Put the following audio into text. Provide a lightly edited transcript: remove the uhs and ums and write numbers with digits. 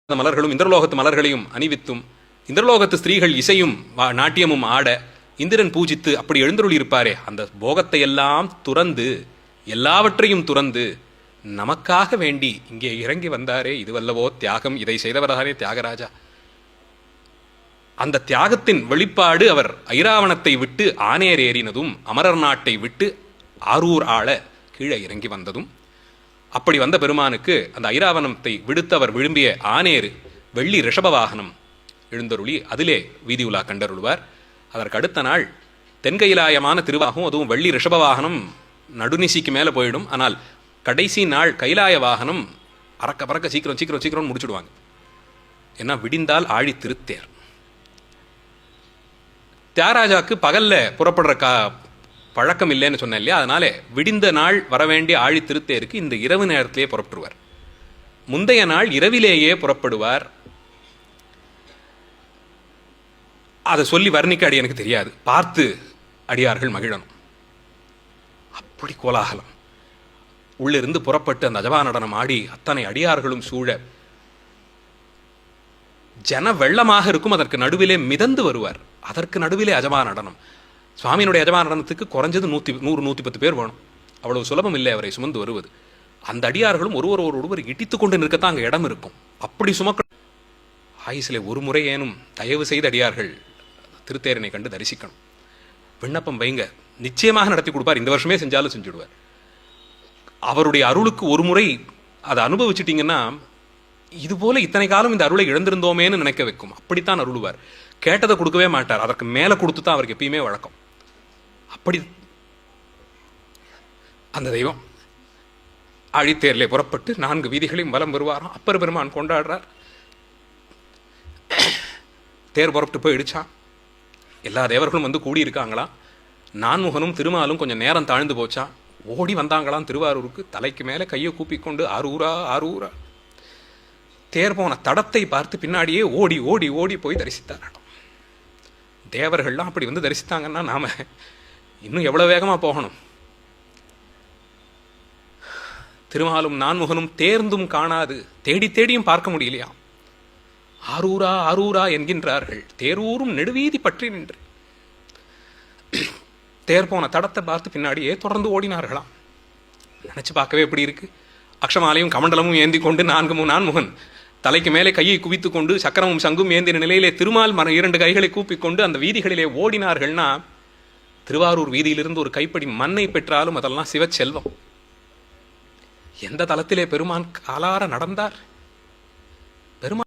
மலர்களும் இந்திரலோகத்து மலர்களையும் அணிவித்தும் இந்திரலோகத்து ஸ்திரீகள் இசையும் நாட்டியமும் ஆட இந்திரன் பூஜித்து அப்படி எழுந்தருளி இருப்பாரே, அந்த போகத்தை எல்லாம் துறந்து எல்லாவற்றையும் துறந்து நமக்காக வேண்டி இங்கே இறங்கி வந்தாரே, இதுவல்லவோ தியாகம். இதை செய்தவர்தானே தியாகராஜா. அந்த தியாகத்தின் வெளிப்பாடு அவர் ஐராவணத்தை விட்டு ஆனேர் ஏறினதும் அமரர் நாட்டை விட்டு ஆரூர் ஆள கீழே இறங்கி வந்ததும், அப்படி வந்த பெருமானுக்கு அந்த ஐராவணத்தை விடுத்து அவர் விரும்பிய ஆனேறு வெள்ளி ரிஷப வாகனம் எழுந்தருளி அதிலே வீதி உலா கண்டருள்வார். அதற்கு அடுத்த நாள் தென்கைலாயமான திருவாகும், அதுவும் வெள்ளி ரிஷப வாகனம் நடுநிசிக்கு மேலே போயிடும். ஆனால் கடைசி நாள் கைலாய வாகனம் அறக்க பறக்க சீக்கிரம் சீக்கிரம் சீக்கிரம் முடிச்சுடுவாங்க. ஏன்னா விடிந்தால் ஆழி திருத்தேர். தியாகராஜாக்கு பகல்ல புறப்படுற பழக்கம் இல்லைன்னு சொன்னேன் இல்லையா, அதனால விடிந்த நாள் வரவேண்டிய ஆழி திருத்தேருக்கு இந்த இரவு நேரத்திலேயே புறப்படுவார். முந்தைய நாள் இரவிலேயே புறப்படுவார். அதை சொல்லி வர்ணிக்க அடி எனக்கு தெரியாது, பார்த்து அடியார்கள் மகிழணும். அப்படி கோலாகலம். உள்ளிருந்து புறப்பட்டு அந்த அஜபா நடனம் ஆடி அத்தனை அடியார்களும் சூழ ஜன வெள்ளமாக இருக்கும். அதற்கு நடுவிலே மிதந்து வருவார். அதற்கு நடுவிலே அஜபா நடனம். சுவாமியினுடைய அஜபா நடனத்துக்கு குறைஞ்சது 100-110 பேர் வேணும். அவ்வளவு சுலபம் இல்லை அவரை சுமந்து வருவது. அந்த அடியார்களும் ஒருவர் இடித்து கொண்டு நிற்கத்தான் அங்கே இடம் இருக்கும். அப்படி சுமக்க ஆயுசிலே ஒரு முறை ஏனும் தயவு செய்த அடியார்கள் திருத்தேரனை கண்டு தரிசிக்கணும். விண்ணப்பம் வைங்க, நிச்சயமாக நடத்தி கொடுப்பார். இந்த வருஷமே செஞ்சாலும் செஞ்சுடுவார். அவருடைய அருளுக்கு ஒரு முறை அதை அனுபவிச்சுட்டீங்கன்னா இதுபோல இத்தனை காலம் இந்த அருளை இழந்திருந்தோமேன்னு நினைக்க வைக்கும். அப்படித்தான் அருளுவார். கேட்டதை கொடுக்கவே மாட்டார். அதற்கு மேலே கொடுத்து தான் அவருக்கு எப்பயுமே வழக்கம். அப்படி அந்த தெய்வம் ஆழித்தேரிலே புறப்பட்டு 4 வீதிகளையும் வலம் வருவாராம். அப்பர் பெருமான் கொண்டாடுறார். தேர் புறப்பட்டு போய் இடிச்சான். எல்லா தேவர்களும் வந்து கூடியிருக்காங்களாம். நான்முகனும் திருமாலும் கொஞ்சம் நேரம் தாழ்ந்து போச்சான். ஓடி வந்தாங்களாம் திருவாரூருக்கு. தலைக்கு மேலே கையை கூப்பிக்கொண்டு ஆரூரா ஆரூரா. தேர் போன தடத்தை பார்த்து பின்னாடியே ஓடி ஓடி ஓடி போய் தரிசித்தார்கள். தேவர்கள்லாம் அப்படி வந்து தரிசித்தாங்கன்னா நாம இன்னும் எவ்வளவு வேகமா போகணும். திருமாலும் நான்முகனும் தேர்ந்தும் காணாது தேடி தேடியும் பார்க்க முடியலையா. ஆரூரா ஆரூரா என்கின்றார்கள். தேரூரும் நெடுவீதி பற்றி நின்று தேர் போன தடத்தை பார்த்து பின்னாடியே தொடர்ந்து ஓடினார்களாம். நினைச்சு பார்க்கவே எப்படி இருக்கு. அக்ஷமாலையும் கமண்டலமும் ஏந்தி கொண்டு நான்முகன் தலைக்கு மேலே கையை குவித்து கொண்டு சக்கரமும் சங்கும் ஏந்தின நிலையிலே திருமால் 2 கைகளை கூப்பிக்கொண்டு அந்த வீதிகளிலே ஓடினார்கள்னா, திருவாரூர் வீதியிலிருந்து ஒரு கைப்படி மண்ணை பெற்றாலும் அதெல்லாம் சிவச்செல்வம். எந்த தலத்திலே பெருமான் காலார நடந்தார். பெருமான்